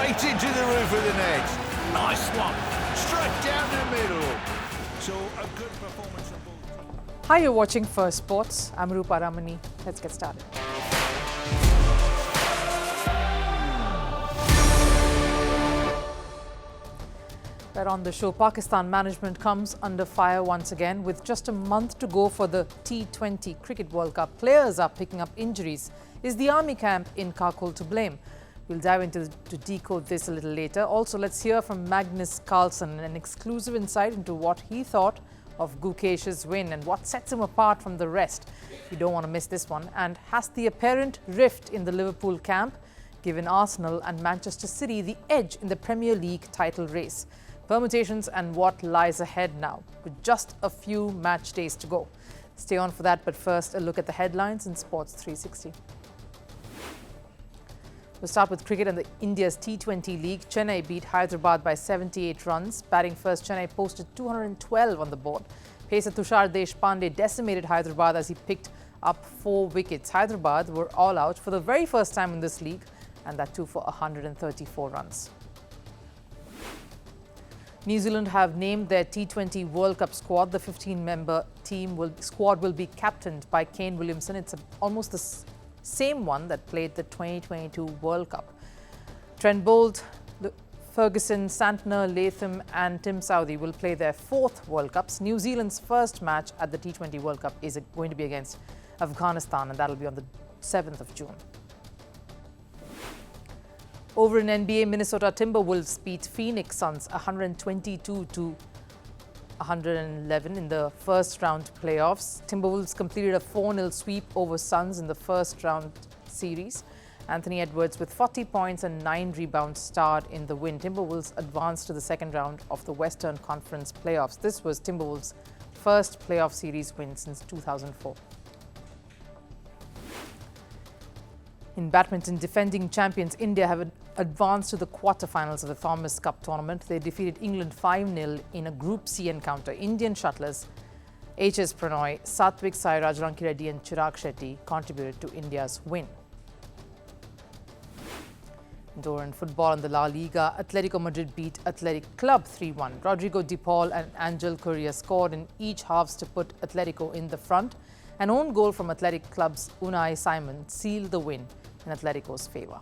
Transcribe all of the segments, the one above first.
straight into the roof of the net. Nice one. Straight down the middle. So a good performance of both teams. Hi, you're watching Firstpost. I'm Rupha Ramani. Let's get started. Right on the show, Pakistan management comes under fire once again. With just a month to go for the T20 Cricket World Cup, players are picking up injuries. Is the army camp in Kakul to blame? We'll dive into to decode this a little later. Also, let's hear from Magnus Carlsen, an exclusive insight into what he thought of Gukesh's win and what sets him apart from the rest. You don't want to miss this one. And has the apparent rift in the Liverpool camp given Arsenal and Manchester City the edge in the Premier League title race? Permutations and what lies ahead now, with just a few match days to go. Stay on for that, but first a look at the headlines in Sports 360. We'll start with cricket and India's T20 League. Chennai beat Hyderabad by 78 runs. Batting first, Chennai posted 212 on the board. Pacer Tushar Deshpande decimated Hyderabad as he picked up 4 wickets. Hyderabad were all out for the very first time in this league, and that too for 134 runs. New Zealand have named their T20 World Cup squad. The 15-member squad will be captained by Kane Williamson. It's almost the same one that played the 2022 World Cup. Trent Boult, Ferguson, Santner, Latham and Tim Southee will play their 4th World Cups. New Zealand's first match at the T20 World Cup is going to be against Afghanistan, and that'll be on the 7th of June. Over in NBA, Minnesota Timberwolves beat Phoenix Suns 122 to 111 in the first round playoffs. Timberwolves completed a 4-0 sweep over Suns in the first round series. Anthony Edwards with 40 points and 9 rebounds starred in the win. Timberwolves advanced to the second round of the Western Conference playoffs. This was Timberwolves' first playoff series win since 2004. In badminton, defending champions India have advanced to the quarterfinals of the Thomas Cup tournament. They defeated England 5-0 in a Group C encounter. Indian shuttlers H.S. Pranoy, Satvik Sairaj, Ranki Reddy and Chirag Shetty contributed to India's win. In football in the La Liga, Atletico Madrid beat Athletic Club 3-1. Rodrigo De Paul and Angel Correa scored in each halves to put Atletico in the front. An own goal from Athletic Club's Unai Simon sealed the win in Atletico's favour.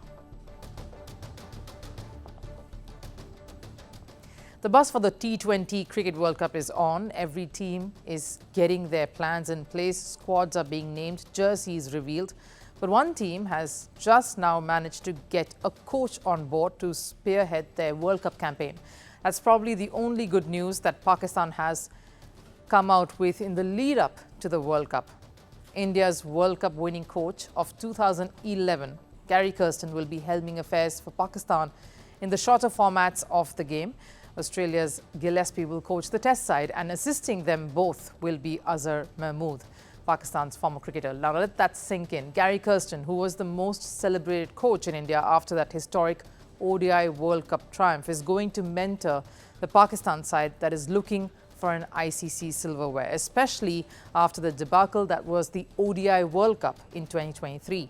The buzz for the T20 Cricket World Cup is on. Every team is getting their plans in place. Squads are being named, jerseys revealed. But one team has just now managed to get a coach on board to spearhead their World Cup campaign. That's probably the only good news that Pakistan has come out with in the lead up to the World Cup. India's World Cup winning coach of 2011, Garry Kirsten, will be helming affairs for Pakistan in the shorter formats of the game. Australia's Gillespie will coach the test side, and assisting them both will be Azhar Mahmood, Pakistan's former cricketer. Now let that sink in. Garry Kirsten, who was the most celebrated coach in India after that historic ODI World Cup triumph, is going to mentor the Pakistan side that is looking for an ICC silverware, especially after the debacle that was the ODI World Cup in 2023.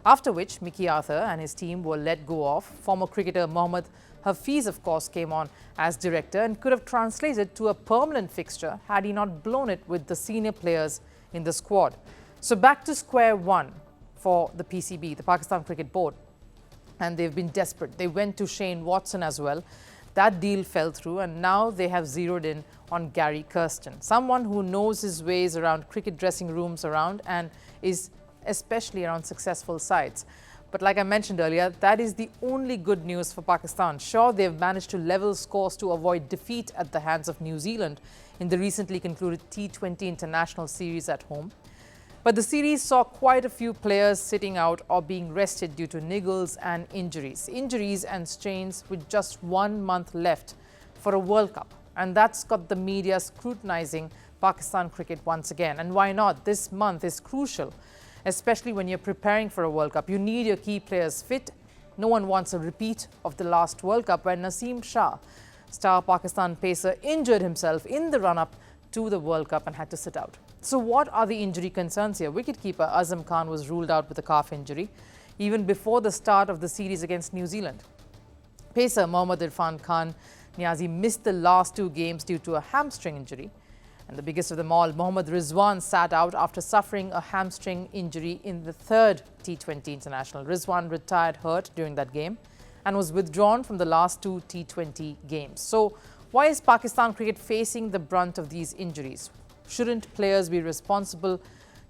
After which, Mickey Arthur and his team were let go of. Former cricketer Mohammad Hafiz, of course, came on as director and could have translated to a permanent fixture had he not blown it with the senior players in the squad. So back to square one for the PCB, the Pakistan Cricket Board. And they've been desperate. They went to Shane Watson as well. That deal fell through, and now they have zeroed in on Garry Kirsten, someone who knows his ways around cricket dressing rooms around and is especially around successful sides. But like I mentioned earlier, that is the only good news for Pakistan. Sure, they've managed to level scores to avoid defeat at the hands of New Zealand in the recently concluded T20 International Series at home. But the series saw quite a few players sitting out or being rested due to niggles and injuries. Injuries and strains with just 1 month left for a World Cup. And that's got the media scrutinizing Pakistan cricket once again. And why not? This month is crucial, especially when you're preparing for a World Cup. You need your key players fit. No one wants a repeat of the last World Cup when Naseem Shah, star Pakistan pacer, injured himself in the run-up to the World Cup and had to sit out. So what are the injury concerns here? Wicketkeeper Azam Khan was ruled out with a calf injury even before the start of the series against New Zealand. Pacer Mohammad Irfan Khan Niazi missed the last 2 games due to a hamstring injury. And the biggest of them all, Mohammad Rizwan sat out after suffering a hamstring injury in the 3rd T20 International. Rizwan retired hurt during that game and was withdrawn from the last 2 T20 games. So why is Pakistan cricket facing the brunt of these injuries? Shouldn't players be responsible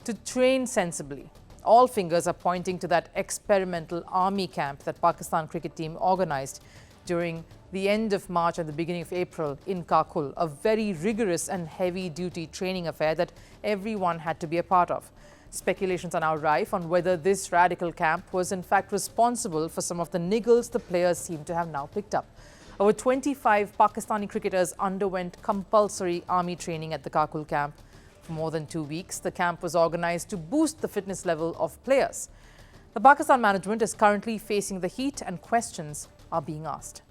to train sensibly? All fingers are pointing to that experimental army camp that Pakistan cricket team organized during the end of March and the beginning of April in Kakul, a very rigorous and heavy-duty training affair that everyone had to be a part of. Speculations are now rife on whether this radical camp was in fact responsible for some of the niggles the players seem to have now picked up. Over 25 Pakistani cricketers underwent compulsory army training at the Kakul camp for more than 2 weeks. The camp was organized to boost the fitness level of players. The Pakistan management is currently facing the heat and questions are being asked.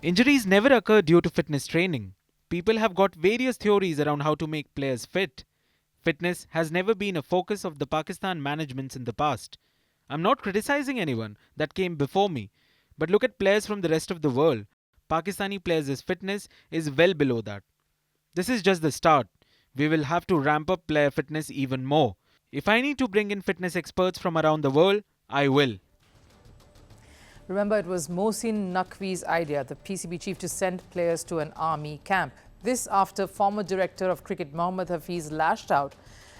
Injuries never occur due to fitness training. People have got various theories around how to make players fit. Fitness has never been a focus of the Pakistan managements in the past. I'm not criticizing anyone that came before me, but look at players from the rest of the world. Pakistani players' fitness is well below that. This is just the start. We will have to ramp up player fitness even more. If I need to bring in fitness experts from around the world, I will. Remember, it was Mohsin Naqvi's idea, the PCB chief, to send players to an army camp. This after former director of cricket Mohammad Hafiz lashed out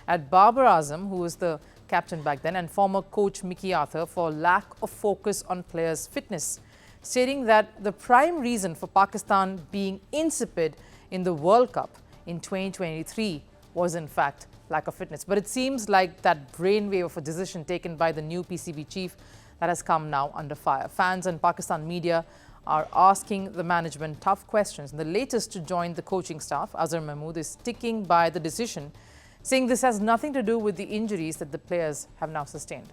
at Babar Azam, who was the captain back then, and former coach Mickey Arthur for lack of focus on players' fitness, stating that the prime reason for Pakistan being insipid in the World Cup in 2023 was in fact lack of fitness. But it seems like that brainwave of a decision taken by the new PCB chief that has come now under fire. Fans and Pakistan media are asking the management tough questions. And the latest to join the coaching staff, Azhar Mahmood, is sticking by the decision, saying this has nothing to do with the injuries that the players have now sustained.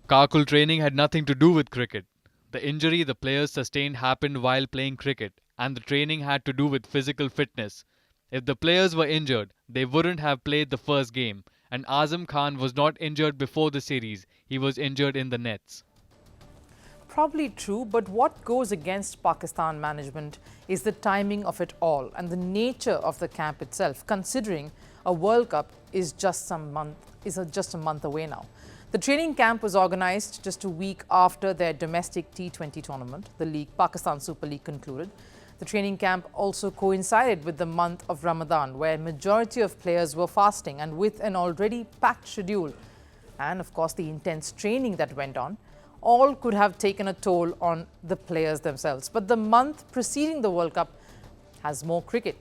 Kakul training had nothing to do with cricket. The injury the players sustained happened while playing cricket, and the training had to do with physical fitness. If the players were injured, they wouldn't have played the first game. And Azam Khan was not injured before the series. He was injured in the nets. Probably true, but what goes against Pakistan management is the timing of it all and the nature of the camp itself, considering a World Cup is just a month away now. The training camp was organized just a week after their domestic T20 tournament. The league, Pakistan Super League, concluded. The training camp also coincided with the month of Ramadan, where majority of players were fasting, and with an already packed schedule and of course the intense training that went on, all could have taken a toll on the players themselves. But the month preceding the World Cup has more cricket.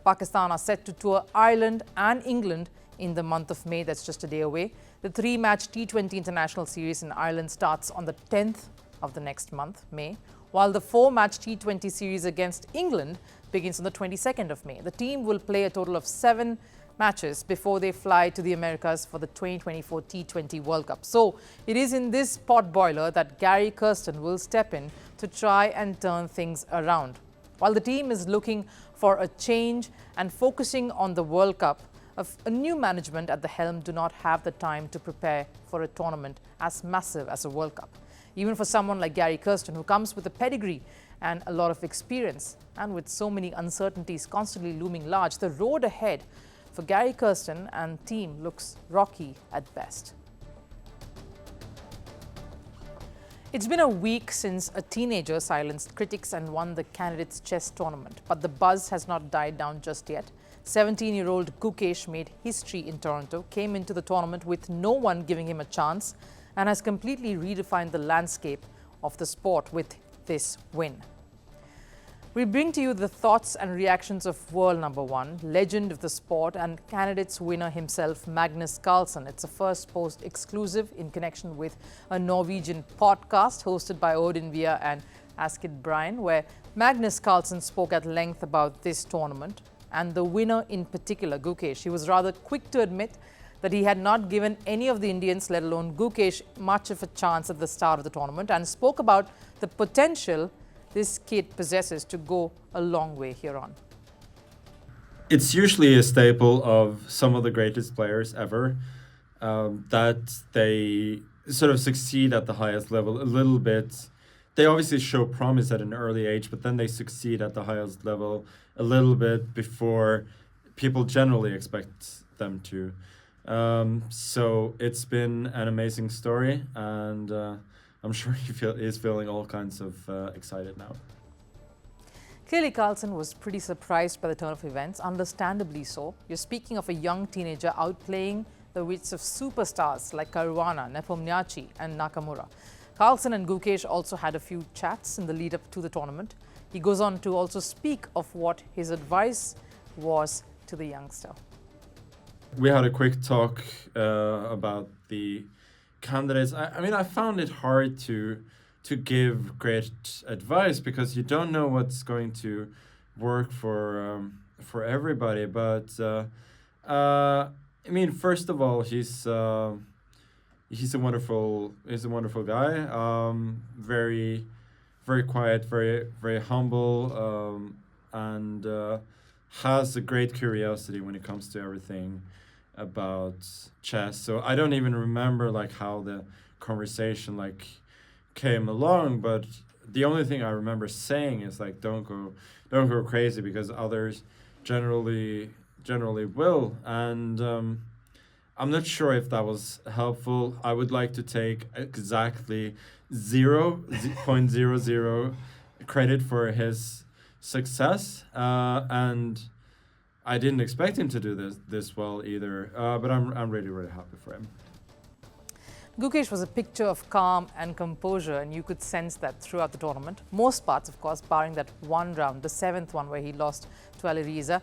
Pakistan are set to tour Ireland and England in the month of May. That's just a day away. The 3-match T20 International Series in Ireland starts on the 10th of the next month, May, while the 4-match T20 series against England begins on the 22nd of May. The team will play a total of 7 matches before they fly to the Americas for the 2024 T20 World Cup. So it is in this pot boiler that Garry Kirsten will step in to try and turn things around. While the team is looking for a change and focusing on the World Cup, a new management at the helm do not have the time to prepare for a tournament as massive as a World Cup. Even for someone like Garry Kirsten, who comes with a pedigree and a lot of experience, and with so many uncertainties constantly looming large, the road ahead for Garry Kirsten and team looks rocky at best. It's been a week since a teenager silenced critics and won the candidates' chess tournament, but the buzz has not died down just yet. 17-year-old Gukesh made history in Toronto, came into the tournament with no one giving him a chance, and has completely redefined the landscape of the sport with this win. We bring to you the thoughts and reactions of world number 1, legend of the sport and candidates winner himself, Magnus Carlsen. It's a Firstpost exclusive in connection with a Norwegian podcast hosted by Odin Via and Askid Bryan, where Magnus Carlsen spoke at length about this tournament and the winner in particular, Gukesh. He was rather quick to admit that he had not given any of the Indians, let alone Gukesh, much of a chance at the start of the tournament, and spoke about the potential this kid possesses to go a long way here on. It's usually a staple of some of the greatest players ever, that they sort of succeed at the highest level a little bit they obviously show promise at an early age, but then they succeed at the highest level a little bit before people generally expect them to. So it's been an amazing story, and I'm sure he's feeling all kinds of excited now. Clearly, Carlsen was pretty surprised by the turn of events, understandably so. You're speaking of a young teenager outplaying the wits of superstars like Caruana, Nepomniachtchi and Nakamura. Carlsen and Gukesh also had a few chats in the lead-up to the tournament. He goes on to also speak of what his advice was to the youngster. We had a quick talk about the candidates. I mean, I found it hard to give great advice because you don't know what's going to work for everybody. But I mean, first of all, he's a wonderful guy. Very quiet, very humble, and has a great curiosity when it comes to everything about chess. So I don't even remember like how the conversation like came along, but the only thing I remember saying is like don't go crazy because others generally will. And I'm not sure if that was helpful. I would like to take exactly 0.00 credit for his success, and I didn't expect him to do this well either. But I'm really happy for him. Gukesh was a picture of calm and composure, and you could sense that throughout the tournament. Most parts, of course, barring that one round, the 7th one where he lost to Alireza.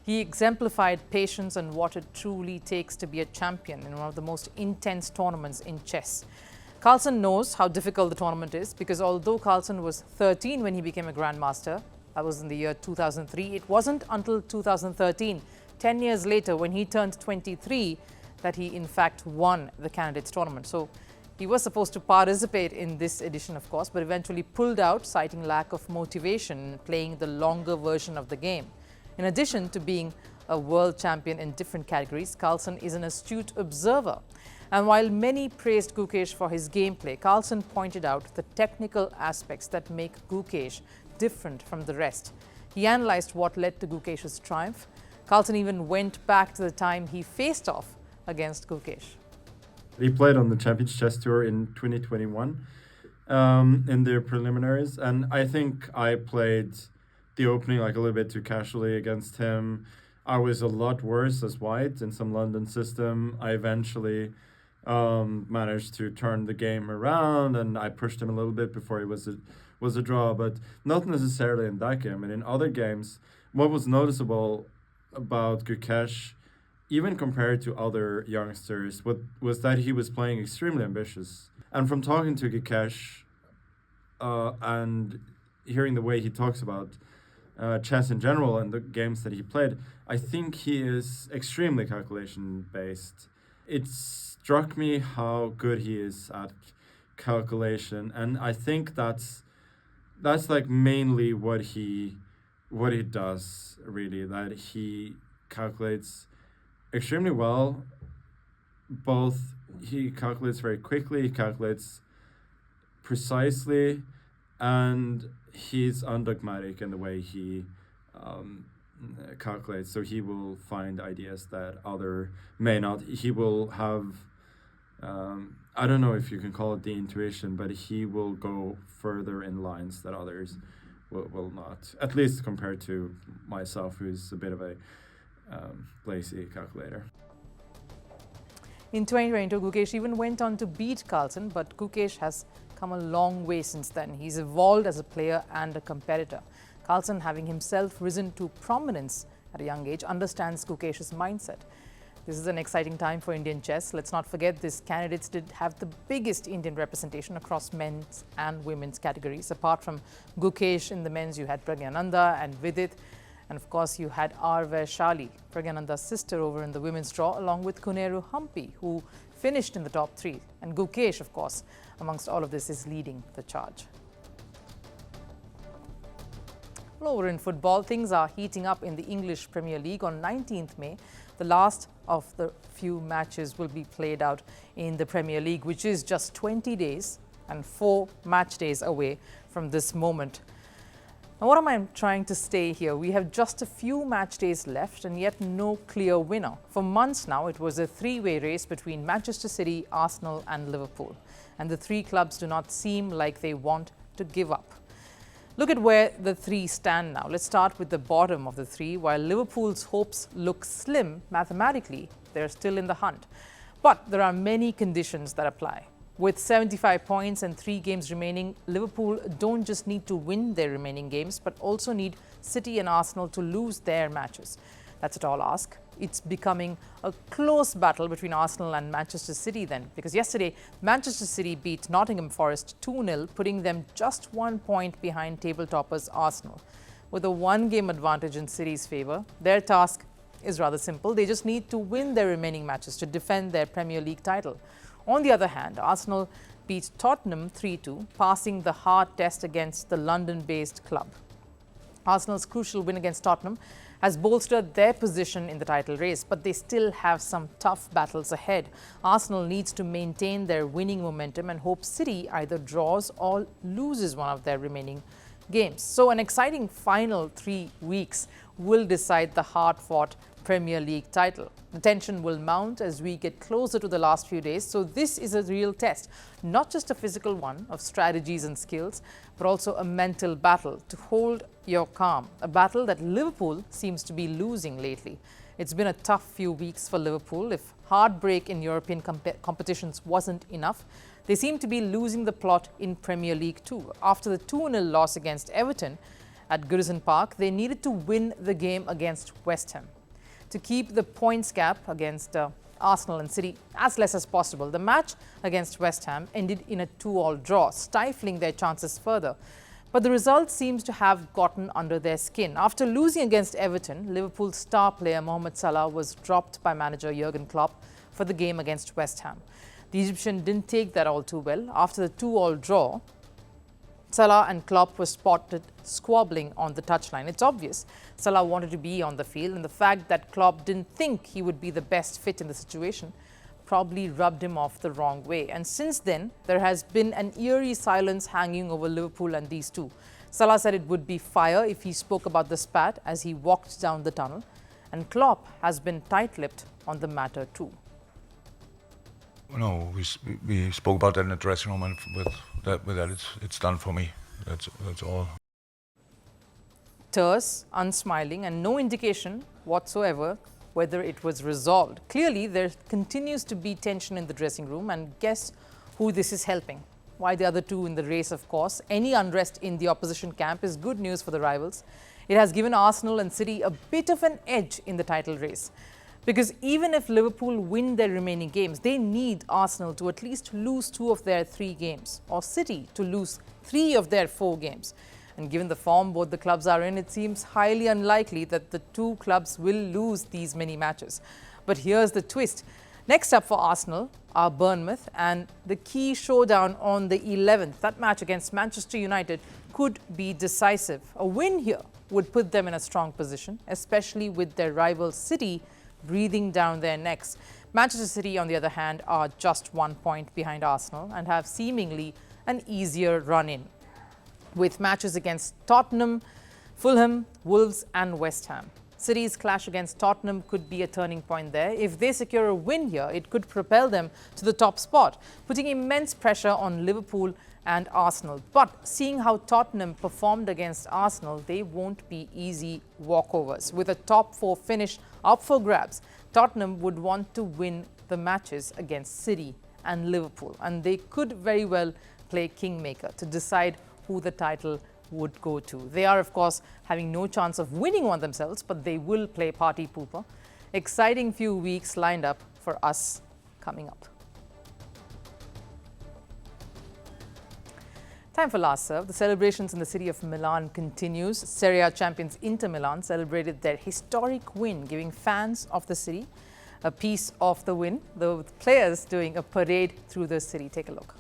He exemplified patience and what it truly takes to be a champion in one of the most intense tournaments in chess. Carlsen knows how difficult the tournament is because although Carlsen was 13 when he became a grandmaster, that was in the year 2003, it wasn't until 2013, 10 years later when he turned 23, that he in fact won the candidates tournament. So he was supposed to participate in this edition, of course, but eventually pulled out, citing lack of motivation in playing the longer version of the game. In addition to being a world champion in different categories, Carlsen is an astute observer. And while many praised Gukesh for his gameplay, Carlsen pointed out the technical aspects that make Gukesh different from the rest. He analyzed what led to Gukesh's triumph. Carlsen even went back to the time he faced off against Gukesh. He played on the Champions Chess Tour in 2021 in the preliminaries, and I think I played the opening like a little bit too casually against him. I was a lot worse as white in some London system. I eventually managed to turn the game around, and I pushed him a little bit before it was a draw, but not necessarily in that game. And in other games, what was noticeable about Gukesh, even compared to other youngsters, was that he was playing extremely ambitious. And from talking to Gukesh and hearing the way he talks about chess in general and the games that he played, I think he is extremely calculation-based. It struck me how good he is at calculation, and I think that's like mainly what he does, really, that he calculates extremely well. Both he calculates very quickly, he calculates precisely, and he's undogmatic in the way he calculates. So he will find ideas that other may not. He will have I don't know if you can call it the intuition, but he will go further in lines that others will not, at least compared to myself, who's a bit of a lazy calculator. In 2022, Gukesh even went on to beat Carlsen, but Gukesh has come a long way since then. He's evolved as a player and a competitor. Carlsen, having himself risen to prominence at a young age, understands Gukesh's mindset. This is an exciting time for Indian chess. Let's not forget these candidates did have the biggest Indian representation across men's and women's categories. Apart from Gukesh in the men's, you had Pragyananda and Vidit. And of course, you had R. Vaishali, Pragyananda's sister, over in the women's draw, along with Kuneru Hampi, who finished in the top 3. And Gukesh, of course, amongst all of this, is leading the charge. Well, over in football, things are heating up in the English Premier League. On 19th May, the last of the few matches will be played out in the Premier League, which is just 20 days and 4 match days away from this moment. Now, what am I trying to say here? We have just a few match days left and yet no clear winner. For months now, it was a three-way race between Manchester City, Arsenal and Liverpool. And the three clubs do not seem like they want to give up. Look at where the three stand now. Let's start with the bottom of the three. While Liverpool's hopes look slim mathematically, they're still in the hunt. But there are many conditions that apply. With 75 points and 3 games remaining, Liverpool don't just need to win their remaining games, but also need City and Arsenal to lose their matches. That's a tall ask. It's becoming a close battle between Arsenal and Manchester City then, because yesterday, Manchester City beat Nottingham Forest 2-0, putting them just 1 point behind table toppers Arsenal. With a 1-game advantage in City's favour, their task is rather simple. They just need to win their remaining matches to defend their Premier League title. On the other hand, Arsenal beat Tottenham 3-2, passing the hard test against the London-based club. Arsenal's crucial win against Tottenham has bolstered their position in the title race, but they still have some tough battles ahead. Arsenal needs to maintain their winning momentum and hope City either draws or loses one of their remaining games. So an exciting final 3 weeks will decide the hard-fought Premier League title. The tension will mount as we get closer to the last few days, so this is a real test, not just a physical one of strategies and skills, but also a mental battle to hold your calm, a battle that Liverpool seems to be losing lately. It's been a tough few weeks for Liverpool. If heartbreak in European competitions wasn't enough, they seem to be losing the plot in Premier League too. After the 2-0 loss against Everton at Goodison Park, they needed to win the game against West Ham to keep the points gap against Arsenal and City as less as possible. The match against West Ham ended in a 2-all draw, stifling their chances further. But the result seems to have gotten under their skin. After losing against Everton, Liverpool's star player Mohamed Salah was dropped by manager Jurgen Klopp for the game against West Ham. The Egyptian didn't take that all too well. After the 2-all draw, Salah and Klopp were spotted squabbling on the touchline. It's obvious Salah wanted to be on the field, and the fact that Klopp didn't think he would be the best fit in the situation probably rubbed him off the wrong way. And since then, there has been an eerie silence hanging over Liverpool and these two. Salah said it would be fire if he spoke about the spat as he walked down the tunnel, and Klopp has been tight-lipped on the matter too. No, we spoke about that in the dressing room, and with that it's done for me. That's all. Terse, unsmiling, and no indication whatsoever whether it was resolved. Clearly, there continues to be tension in the dressing room, and guess who this is helping? Why the other two in the race, of course. Any unrest in the opposition camp is good news for the rivals. It has given Arsenal and City a bit of an edge in the title race. Because even if Liverpool win their remaining games, they need Arsenal to at least lose 2 of their 3 games, or City to lose 3 of their 4 games. And given the form both the clubs are in, it seems highly unlikely that the 2 clubs will lose these many matches. But here's the twist. Next up for Arsenal are Bournemouth, and the key showdown on the 11th. That match against Manchester United could be decisive. A win here would put them in a strong position, especially with their rival City breathing down their necks. Manchester City, on the other hand, are just 1 point behind Arsenal and have seemingly an easier run-in, with matches against Tottenham, Fulham, Wolves and West Ham. City's clash against Tottenham could be a turning point there. If they secure a win here, it could propel them to the top spot, putting immense pressure on Liverpool and Arsenal. But seeing how Tottenham performed against Arsenal, they won't be easy walkovers. With a top 4 finish up for grabs, Tottenham would want to win the matches against City and Liverpool, and they could very well play kingmaker to decide who the title would go to. They are, of course, having no chance of winning one themselves, but they will play party pooper. Exciting few weeks lined up for us coming up. Time for last serve. The celebrations in the city of Milan continues. Serie A champions Inter Milan celebrated their historic win, giving fans of the city a piece of the win. The players doing a parade through the city. Take a look.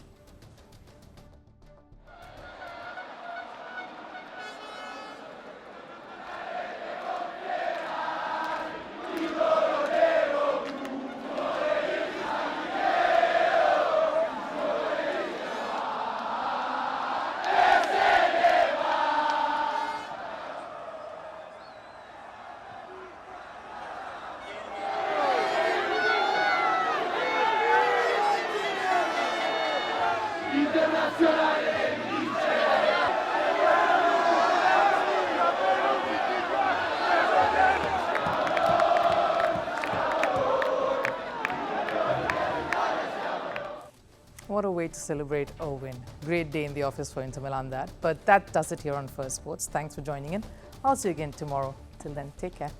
What a way to celebrate a win. Great day in the office for Inter Milan that. But that does it here on Firstpost. Thanks for joining in. I'll see you again tomorrow. Till then, take care.